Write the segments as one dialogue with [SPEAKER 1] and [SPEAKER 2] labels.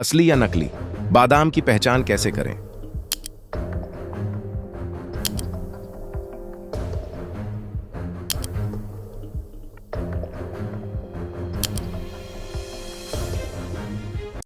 [SPEAKER 1] असली या नकली बादाम की पहचान कैसे करें?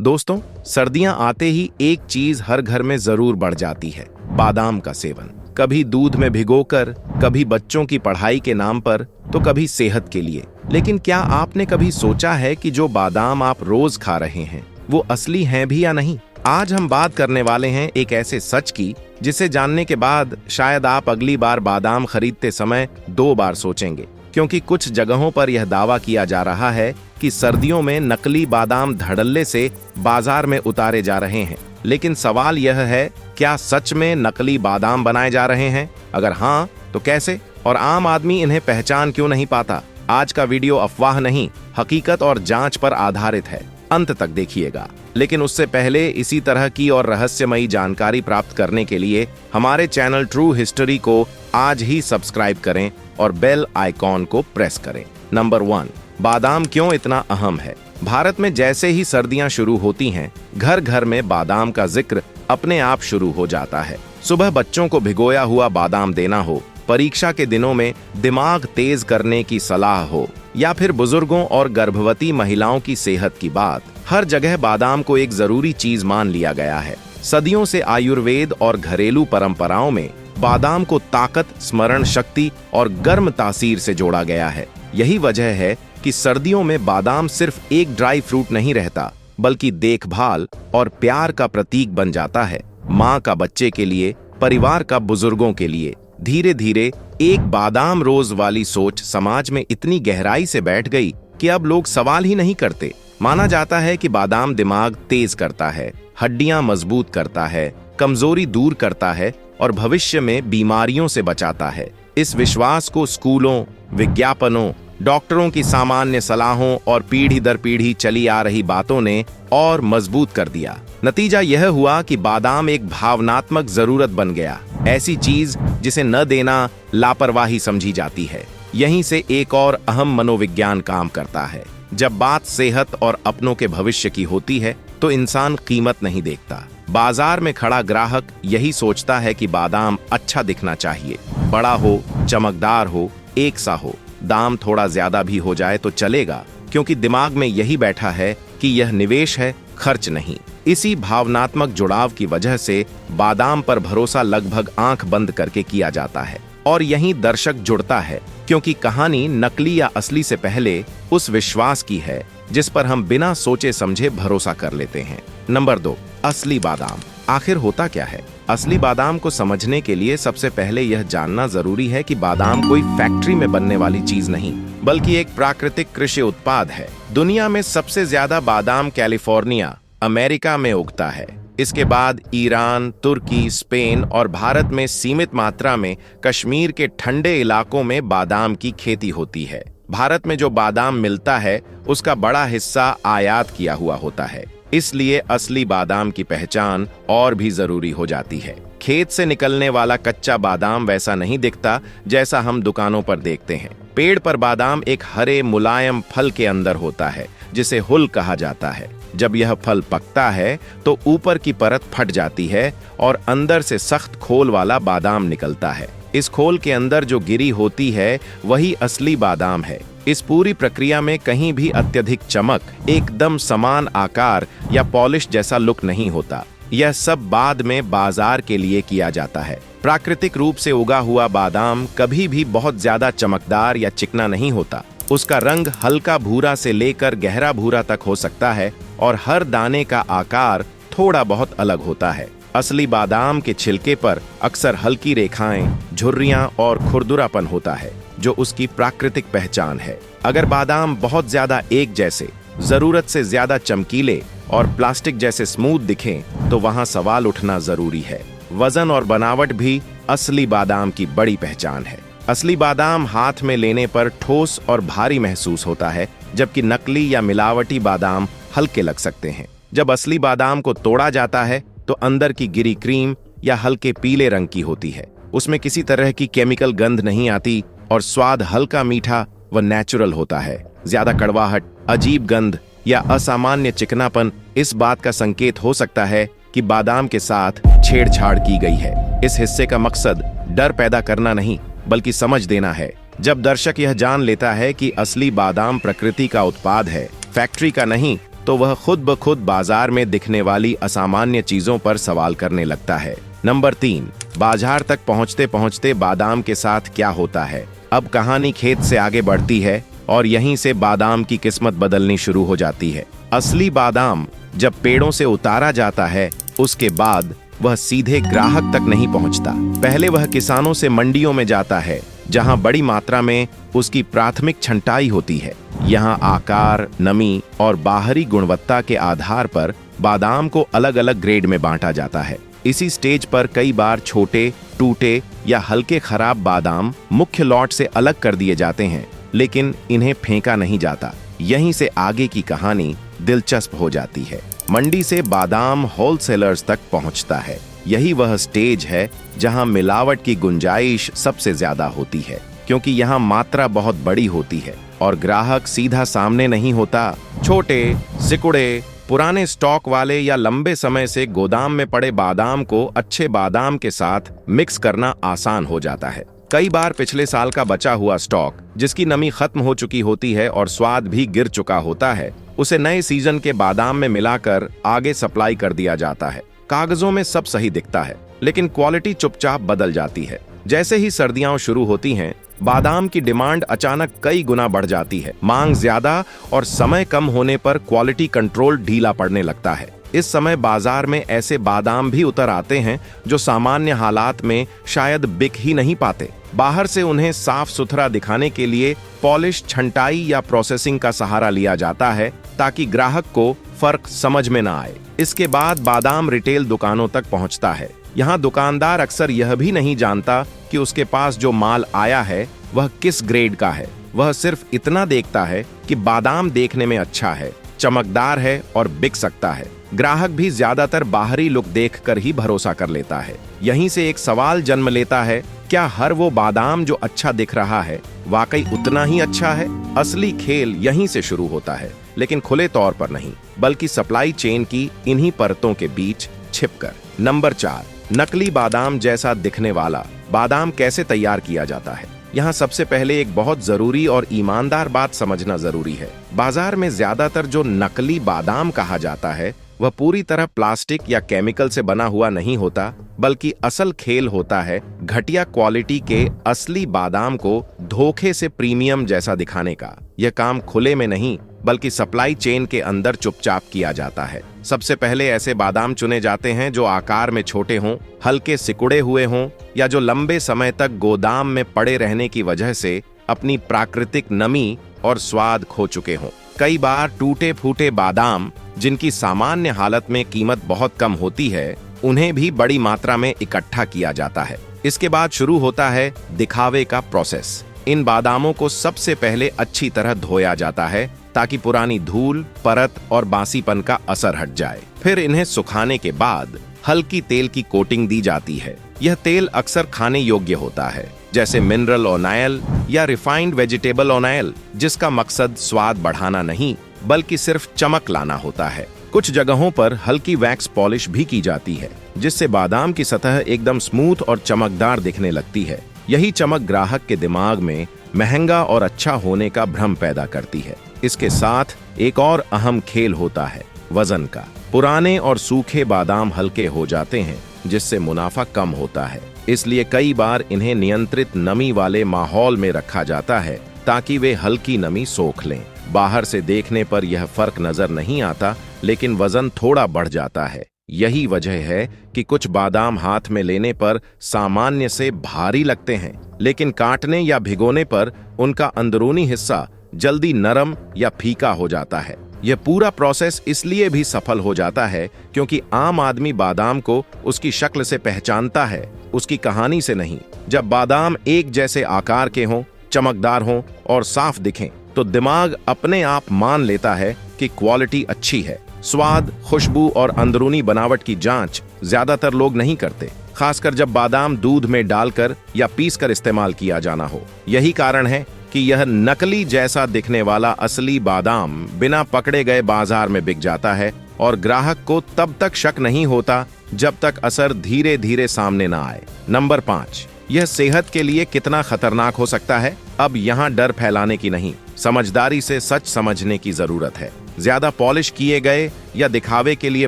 [SPEAKER 1] दोस्तों, सर्दियां आते ही एक चीज हर घर में जरूर बढ़ जाती है, बादाम का सेवन। कभी दूध में भिगोकर, कभी बच्चों की पढ़ाई के नाम पर, तो कभी सेहत के लिए। लेकिन क्या आपने कभी सोचा है कि जो बादाम आप रोज खा रहे हैं वो असली हैं भी या नहीं? आज हम बात करने वाले हैं एक ऐसे सच की जिसे जानने के बाद शायद आप अगली बार बादाम खरीदते समय 2 बार सोचेंगे, क्योंकि कुछ जगहों पर यह दावा किया जा रहा है कि सर्दियों में नकली बादाम धड़ल्ले से बाजार में उतारे जा रहे हैं। लेकिन सवाल यह है, क्या सच में नकली बादाम बनाए जा रहे हैं? अगर हाँ, तो कैसे? और आम आदमी इन्हें पहचान क्यों नहीं पाता? आज का वीडियो अफवाह नहीं, हकीकत और जांच पर आधारित है। अंत तक देखिएगा। लेकिन उससे पहले इसी तरह की और रहस्यमयी जानकारी प्राप्त करने के लिए हमारे चैनल ट्रू हिस्ट्री को आज ही सब्सक्राइब करें और बेल आइकॉन को प्रेस करें। नंबर 1, बादाम क्यों इतना अहम है? भारत में जैसे ही सर्दियां शुरू होती हैं, घर घर में बादाम का जिक्र अपने आप शुरू हो जाता है। सुबह बच्चों को भिगोया हुआ बादाम देना हो, परीक्षा के दिनों में दिमाग तेज करने की सलाह हो, या फिर बुजुर्गों और गर्भवती महिलाओं की सेहत की बात, हर जगह बादाम को एक जरूरी चीज मान लिया गया है। सदियों से आयुर्वेद और घरेलू परंपराओं में बादाम को ताकत, स्मरण शक्ति और गर्म तासीर से जोड़ा गया है। यही वजह है कि सर्दियों में बादाम सिर्फ एक ड्राई फ्रूट नहीं रहता, बल्कि देखभाल और प्यार का प्रतीक बन जाता है। माँ का बच्चे के लिए, परिवार का बुजुर्गों के लिए। धीरे धीरे एक बादाम रोज वाली सोच समाज में इतनी गहराई से बैठ गई कि अब लोग सवाल ही नहीं करते। माना जाता है कि बादाम दिमाग तेज करता है, हड्डियां मजबूत करता है, कमजोरी दूर करता है और भविष्य में बीमारियों से बचाता है। इस विश्वास को स्कूलों, विज्ञापनों, डॉक्टरों की सामान्य सलाहों और पीढ़ी दर पीढ़ी चली आ रही बातों ने और मजबूत कर दिया। नतीजा यह हुआ कि बादाम एक भावनात्मक जरूरत बन गया, ऐसी चीज जिसे न देना लापरवाही समझी जाती है। यहीं से एक और अहम मनोविज्ञान काम करता है। जब बात सेहत और अपनों के भविष्य की होती है तो इंसान कीमत नहीं देखता। बाजार में खड़ा ग्राहक यही सोचता है कि बादाम अच्छा दिखना चाहिए, बड़ा हो, चमकदार हो, एक सा हो। दाम थोड़ा ज्यादा भी हो जाए तो चलेगा, क्योंकि दिमाग में यही बैठा है कि यह निवेश है, खर्च नहीं। इसी भावनात्मक जुड़ाव की वजह से बादाम पर भरोसा लगभग आंख बंद करके किया जाता है। और यहीं दर्शक जुड़ता है, क्योंकि कहानी नकली या असली से पहले उस विश्वास की है जिस पर हम बिना सोचे समझे भरोसा कर लेते हैं। नंबर 2, असली बादाम आखिर होता क्या है? असली बादाम को समझने के लिए सबसे पहले यह जानना जरूरी है कि बादाम कोई फैक्ट्री में बनने वाली चीज नहीं, बल्कि एक प्राकृतिक कृषि उत्पाद है। दुनिया में सबसे ज्यादा बादाम कैलिफोर्निया, अमेरिका में उगता है। इसके बाद ईरान, तुर्की, स्पेन और भारत में सीमित मात्रा में कश्मीर के ठंडे इलाकों में बादाम की खेती होती है। भारत में जो बादाम मिलता है उसका बड़ा हिस्सा आयात किया हुआ होता है, इसलिए असली बादाम की पहचान और भी जरूरी हो जाती है। खेत से निकलने वाला कच्चा बादाम वैसा नहीं दिखता जैसा हम दुकानों पर देखते हैं। पेड़ पर बादाम एक हरे मुलायम फल के अंदर होता है, जिसे हुल कहा जाता है। जब यह फल पकता है तो ऊपर की परत फट जाती है और अंदर से सख्त खोल वाला बादाम निकलता है। इस खोल के अंदर जो गिरी होती है वही असली बादाम है। इस पूरी प्रक्रिया में कहीं भी अत्यधिक चमक, एकदम समान आकार या पॉलिश जैसा लुक नहीं होता। यह सब बाद में बाजार के लिए किया जाता है। प्राकृतिक रूप से उगा हुआ बादाम कभी भी बहुत ज्यादा चमकदार या चिकना नहीं होता। उसका रंग हल्का भूरा से लेकर गहरा भूरा तक हो सकता है और हर दाने का आकार थोड़ा बहुत अलग होता है। असली बादाम के छिलके पर अक्सर हल्की रेखाएं, झुर्रियां और खुरदुरापन होता है, जो उसकी प्राकृतिक पहचान है। अगर बादाम बहुत ज्यादा एक जैसे, जरूरत से ज्यादा चमकीले और प्लास्टिक जैसे स्मूथ दिखें तो वहां सवाल उठना जरूरी है। वजन और बनावट भी असली बादाम की बड़ी पहचान है। असली बादाम हाथ में लेने पर ठोस और भारी महसूस होता है, जबकि नकली या मिलावटी बादाम हल्के लग सकते हैं। जब असली बादाम को तोड़ा जाता है तो अंदर की गिरी क्रीम या हल्के पीले रंग की होती है। उसमें किसी तरह की केमिकल गंध नहीं आती और स्वाद हल्का मीठा व नेचुरल होता है। ज्यादा कड़वाहट, अजीब गंध या असामान्य चिकनापन इस बात का संकेत हो सकता है कि बादाम के साथ छेड़छाड़ की गई है। इस हिस्से का मकसद डर पैदा करना नहीं, बल्कि समझ देना है। जब दर्शक यह जान लेता है कि असली बादाम प्रकृति का उत्पाद है, फैक्ट्री का नहीं, तो वह खुद ब खुद बाजार में दिखने वाली असामान्य चीजों पर सवाल करने लगता है। नंबर 3, बाजार तक पहुंचते पहुंचते बादाम के साथ क्या होता है। अब कहानी खेत से आगे बढ़ती है और यहीं से बादाम की किस्मत बदलनी शुरू हो जाती है। असली बादाम जब पेड़ों से उतारा जाता है, उसके बाद वह सीधे ग्राहक तक नहीं पहुंचता। पहले वह किसानों से मंडियों में जाता है, जहां बड़ी मात्रा में उसकी प्राथमिक छंटाई होती है। यहां आकार, नमी और बाहरी गुणवत्ता के आधार पर बादाम को अलग अलग ग्रेड में बांटा जाता है। इसी स्टेज पर कई बार छोटे, टूटे या हल्के खराब बादाम मुख्य लॉट से अलग कर दिए जाते हैं, लेकिन इन्हें फेंका नहीं जाता। यहीं से आगे की कहानी दिलचस्प हो जाती है। मंडी से बादाम होलसेलर्स तक पहुंचता है। यही वह स्टेज है जहां मिलावट की गुंजाइश सबसे ज्यादा होती है, क्योंकि यहां मात्रा बहुत बड़ी होती है और ग्राहक सीधा सामने नहीं होता। छोटे, सिकुड़े, पुराने स्टॉक वाले या लंबे समय से गोदाम में पड़े बादाम को अच्छे बादाम के साथ मिक्स करना आसान हो जाता है। कई बार पिछले साल का बचा हुआ स्टॉक, जिसकी नमी खत्म हो चुकी होती है और स्वाद भी गिर चुका होता है, उसे नए सीजन के बादाम में मिलाकर आगे सप्लाई कर दिया जाता है। कागजों में सब सही दिखता है, लेकिन क्वालिटी चुपचाप बदल जाती है। जैसे ही सर्दियां शुरू होती हैं, बादाम की डिमांड अचानक कई गुना बढ़ जाती है। मांग ज्यादा और समय कम होने पर क्वालिटी कंट्रोल ढीला पड़ने लगता है। इस समय बाजार में ऐसे बादाम भी उतर आते हैं जो सामान्य हालात में शायद बिक ही नहीं पाते। बाहर से उन्हें साफ सुथरा दिखाने के लिए पॉलिश, छंटाई या प्रोसेसिंग का सहारा लिया जाता है, ताकि ग्राहक को फर्क समझ में न आए। इसके बाद बादाम रिटेल दुकानों तक पहुंचता है। यहाँ दुकानदार अक्सर यह भी नहीं जानता कि उसके पास जो माल आया है वह किस ग्रेड का है। वह सिर्फ इतना देखता है कि बादाम देखने में अच्छा है, चमकदार है और बिक सकता है। ग्राहक भी ज्यादातर बाहरी लुक देखकर ही भरोसा कर लेता है। यहीं से एक सवाल जन्म लेता है, क्या हर वो बादाम जो अच्छा दिख रहा है वाकई उतना ही अच्छा है? असली खेल यहीं से शुरू होता है, लेकिन खुले तौर पर नहीं, बल्कि सप्लाई चेन की इन्हीं परतों के बीच छिपकर। नंबर 4, नकली बादाम जैसा दिखने वाला बादाम कैसे तैयार किया जाता है। यहाँ सबसे पहले एक बहुत जरूरी और ईमानदार बात समझना जरूरी है। बाजार में ज्यादातर जो नकली बादाम कहा जाता है, वह पूरी तरह प्लास्टिक या केमिकल से बना हुआ नहीं होता, बल्कि असल खेल होता है घटिया क्वालिटी के असली बादाम को धोखे से प्रीमियम जैसा दिखाने का। यह काम खुले में नहीं, बल्कि सप्लाई चेन के अंदर चुपचाप किया जाता है। सबसे पहले ऐसे बादाम चुने जाते हैं जो आकार में छोटे हों, हल्के सिकुड़े हुए हों, या जो लंबे समय तक गोदाम में पड़े रहने की वजह से अपनी प्राकृतिक नमी और स्वाद खो चुके हों। कई बार टूटे फूटे बादाम, जिनकी सामान्य हालत में कीमत बहुत कम होती है, उन्हें भी बड़ी मात्रा में इकट्ठा किया जाता है। इसके बाद शुरू होता है दिखावे का प्रोसेस। इन बादामों को सबसे पहले अच्छी तरह धोया जाता है, ताकि पुरानी धूल, परत और बासीपन का असर हट जाए। फिर इन्हें सुखाने के बाद हल्की तेल की कोटिंग दी जाती है। यह तेल अक्सर खाने योग्य होता है, जैसे मिनरल ऑयल या रिफाइंड वेजिटेबल ऑयल, जिसका मकसद स्वाद बढ़ाना नहीं, बल्कि सिर्फ चमक लाना होता है। कुछ जगहों पर हल्की वैक्स पॉलिश भी की जाती है, जिससे बादाम की सतह एकदम स्मूथ और चमकदार दिखने लगती है। यही चमक ग्राहक के दिमाग में महंगा और अच्छा होने का भ्रम पैदा करती है। इसके साथ एक और अहम खेल होता है वजन का। पुराने और सूखे बादाम हल्के हो जाते हैं, जिससे मुनाफा कम होता है। इसलिए कई बार इन्हें नियंत्रित नमी वाले माहौल में रखा जाता है, ताकि वे हल्की नमी सोख लें। बाहर से देखने पर यह फर्क नजर नहीं आता, लेकिन वजन थोड़ा बढ़ जाता है। यही वजह है कि कुछ बादाम हाथ में लेने पर सामान्य से भारी लगते हैं, लेकिन काटने या भिगोने पर उनका अंदरूनी हिस्सा जल्दी नरम या फीका हो जाता है। यह पूरा प्रोसेस इसलिए भी सफल हो जाता है क्योंकि आम आदमी बादाम को उसकी शक्ल से पहचानता है, उसकी कहानी से नहीं। जब बादाम एक जैसे आकार के हों, चमकदार हों और साफ दिखें, तो दिमाग अपने आप मान लेता है कि क्वालिटी अच्छी है। स्वाद, खुशबू और अंदरूनी बनावट की जांच ज्यादातर लोग नहीं करते, खासकर जब बादाम दूध में डालकर या पीसकर इस्तेमाल किया जाना हो। यही कारण है कि यह नकली जैसा दिखने वाला असली बादाम बिना पकड़े गए बाजार में बिक जाता है और ग्राहक को तब तक शक नहीं होता जब तक असर धीरे धीरे सामने ना आए। नंबर 5, यह सेहत के लिए कितना खतरनाक हो सकता है। अब यहाँ डर फैलाने की नहीं, समझदारी से सच समझने की जरूरत है। ज्यादा पॉलिश किए गए या दिखावे के लिए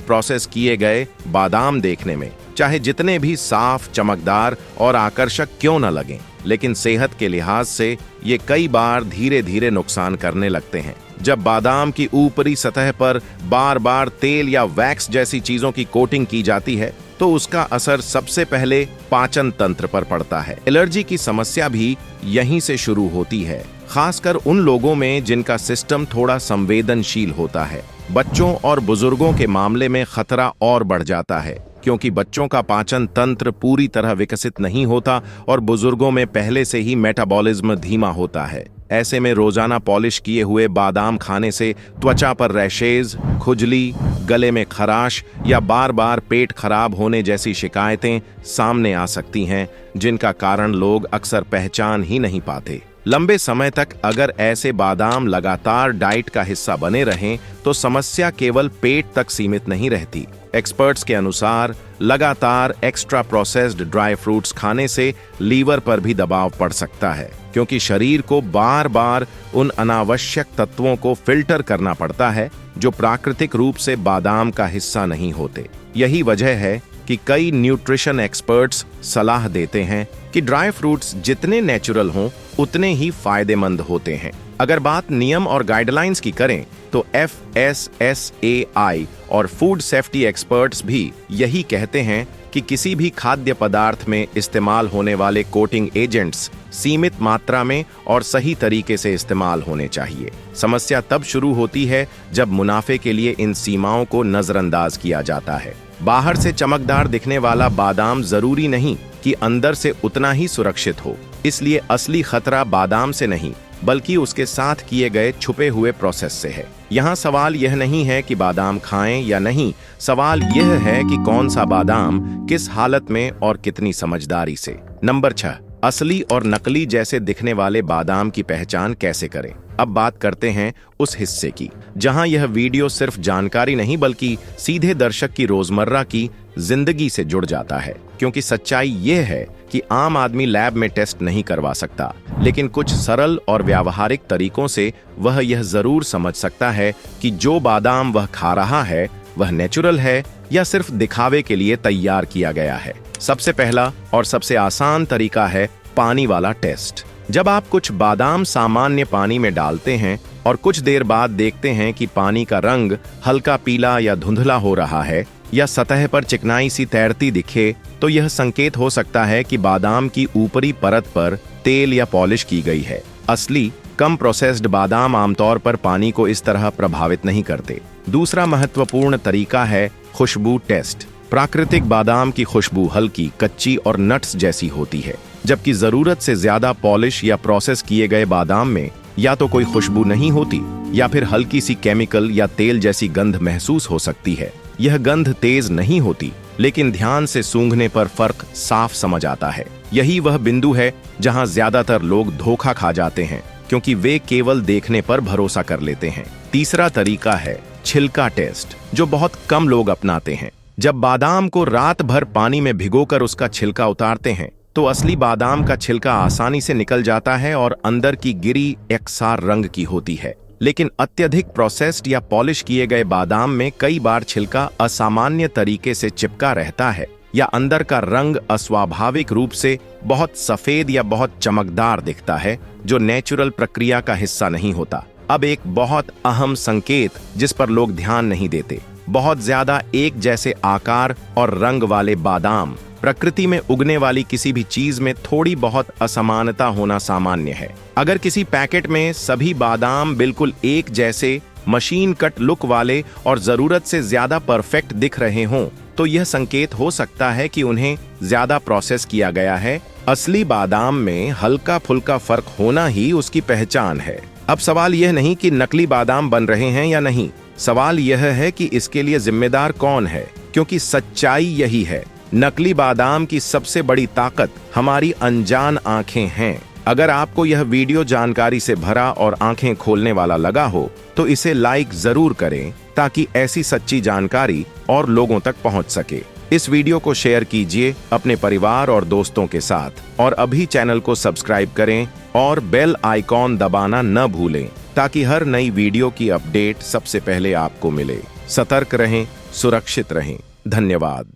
[SPEAKER 1] प्रोसेस किए गए बादाम देखने में चाहे जितने भी साफ, चमकदार और आकर्षक क्यों न लगें, लेकिन सेहत के लिहाज से ये कई बार धीरे धीरे नुकसान करने लगते हैं। जब बादाम की ऊपरी सतह पर बार बार तेल या वैक्स जैसी चीजों की कोटिंग की जाती है तो उसका असर सबसे पहले पाचन तंत्र पर पड़ता है। एलर्जी की समस्या भी यहीं से शुरू होती है, खासकर उन लोगों में जिनका सिस्टम थोड़ा संवेदनशील होता है। बच्चों और बुजुर्गों के मामले में खतरा और बढ़ जाता है, क्योंकि बच्चों का पाचन तंत्र पूरी तरह विकसित नहीं होता और बुजुर्गों में पहले से ही मेटाबॉलिज्म धीमा होता है। ऐसे में रोजाना पॉलिश किए हुए बादाम खाने से त्वचा पर रैशेज, खुजली, गले में खराश या बार बार पेट खराब होने जैसी शिकायतें सामने आ सकती हैं, जिनका कारण लोग अक्सर पहचान ही नहीं पाते। लंबे समय तक अगर ऐसे बादाम लगातार डाइट का हिस्सा बने रहें तो समस्या केवल पेट तक सीमित नहीं रहती। एक्सपर्ट्स के अनुसार लगातार एक्स्ट्रा प्रोसेस्ड ड्राई फ्रूट्स खाने से लीवर पर भी दबाव पड़ सकता है, क्योंकि शरीर को बार बार उन अनावश्यक तत्वों को फिल्टर करना पड़ता है जो प्राकृतिक रूप से बादाम का हिस्सा नहीं होते। यही वजह है कि कई न्यूट्रिशन एक्सपर्ट्स सलाह देते हैं कि ड्राई फ्रूट्स जितने नेचुरल हों उतने ही फायदेमंद होते हैं। अगर बात नियम और गाइडलाइंस की करें तो FSSAI और फूड सेफ्टी एक्सपर्ट्स भी यही कहते हैं कि किसी भी खाद्य पदार्थ में इस्तेमाल होने वाले कोटिंग एजेंट्स सीमित मात्रा में और सही तरीके से इस्तेमाल होने चाहिए। समस्या तब शुरू होती है जब मुनाफे के लिए इन सीमाओं को नजरअंदाज किया जाता है। बाहर से चमकदार दिखने वाला बादाम जरूरी नहीं कि अंदर से उतना ही सुरक्षित हो, इसलिए असली खतरा बादाम से नहीं बल्कि उसके साथ किए गए छुपे हुए प्रोसेस से है। यहाँ सवाल यह नहीं है कि बादाम खाएं या नहीं, सवाल यह है कि कौन सा बादाम किस हालत में और कितनी समझदारी से। नंबर 6, असली और नकली जैसे दिखने वाले बादाम की पहचान कैसे करें। अब बात करते हैं उस हिस्से की जहां यह वीडियो सिर्फ जानकारी नहीं बल्कि सीधे दर्शक की रोजमर्रा की जिंदगी से जुड़ जाता है, क्योंकि सच्चाई यह है कि आम आदमी लैब में टेस्ट नहीं करवा सकता, लेकिन कुछ सरल और व्यावहारिक तरीकों से वह यह जरूर समझ सकता है कि जो बादाम वह खा रहा है वह नेचुरल है या सिर्फ दिखावे के लिए तैयार किया गया है। सबसे पहला और सबसे आसान तरीका है पानी वाला टेस्ट। जब आप कुछ बादाम सामान्य पानी में डालते हैं और कुछ देर बाद देखते हैं कि पानी का रंग हल्का पीला या धुंधला हो रहा है या सतह पर चिकनाई सी तैरती दिखे, तो यह संकेत हो सकता है कि बादाम की ऊपरी परत पर तेल या पॉलिश की गई है। असली कम प्रोसेस्ड बादाम आमतौर पर पानी को इस तरह प्रभावित नहीं करते। दूसरा महत्वपूर्ण तरीका है खुशबू टेस्ट। प्राकृतिक बादाम की खुशबू हल्की, कच्ची और नट्स जैसी होती है, जबकि जरूरत से ज्यादा पॉलिश या प्रोसेस किए गए बादाम में या तो कोई खुशबू नहीं होती या फिर हल्की सी केमिकल या तेल जैसी गंध महसूस हो सकती है। यह गंध तेज नहीं होती, लेकिन ध्यान से सूंघने पर फर्क साफ समझ आता है। यही वह बिंदु है जहां ज्यादातर लोग धोखा खा जाते हैं, क्योंकि वे केवल देखने पर भरोसा कर लेते हैं। तीसरा तरीका है छिलका टेस्ट, जो बहुत कम लोग अपनाते हैं। जब बादाम को रात भर पानी में भिगोकर उसका छिलका उतारते हैं तो असली बादाम का छिलका आसानी से निकल जाता है और अंदर की गिरी एकसार रंग की होती है। लेकिन अत्यधिक प्रोसेस्ड या पॉलिश किए गए बादाम में कई बार छिलका असामान्य तरीके से चिपका रहता है या अंदर का रंग अस्वाभाविक रूप से बहुत सफेद या बहुत चमकदार दिखता है, जो नेचुरल प्रक्रिया का हिस्सा नहीं होता। अब एक बहुत अहम संकेत जिस पर लोग ध्यान नहीं देते, बहुत ज्यादा एक जैसे आकार और रंग वाले बादाम। प्रकृति में उगने वाली किसी भी चीज में थोड़ी बहुत असमानता होना सामान्य है। अगर किसी पैकेट में सभी बादाम बिल्कुल एक जैसे, मशीन कट लुक वाले और जरूरत से ज्यादा परफेक्ट दिख रहे हों, तो यह संकेत हो सकता है कि उन्हें ज्यादा प्रोसेस किया गया है। असली बादाम में हल्का फुल्का फर्क होना ही उसकी पहचान है। अब सवाल यह नहीं कि नकली बादाम बन रहे हैं या नहीं, सवाल यह है कि इसके लिए जिम्मेदार कौन है, क्योंकि सच्चाई यही है। नकली बादाम की सबसे बड़ी ताकत हमारी अनजान आंखें हैं। अगर आपको यह वीडियो जानकारी से भरा और आंखें खोलने वाला लगा हो तो इसे लाइक जरूर करें ताकि ऐसी सच्ची जानकारी और लोगों तक पहुंच सके। इस वीडियो को शेयर कीजिए अपने परिवार और दोस्तों के साथ और अभी चैनल को सब्सक्राइब करें और बेल आइकॉन दबाना न भूलें ताकि हर नई वीडियो की अपडेट सबसे पहले आपको मिले। सतर्क रहें, सुरक्षित रहें। धन्यवाद।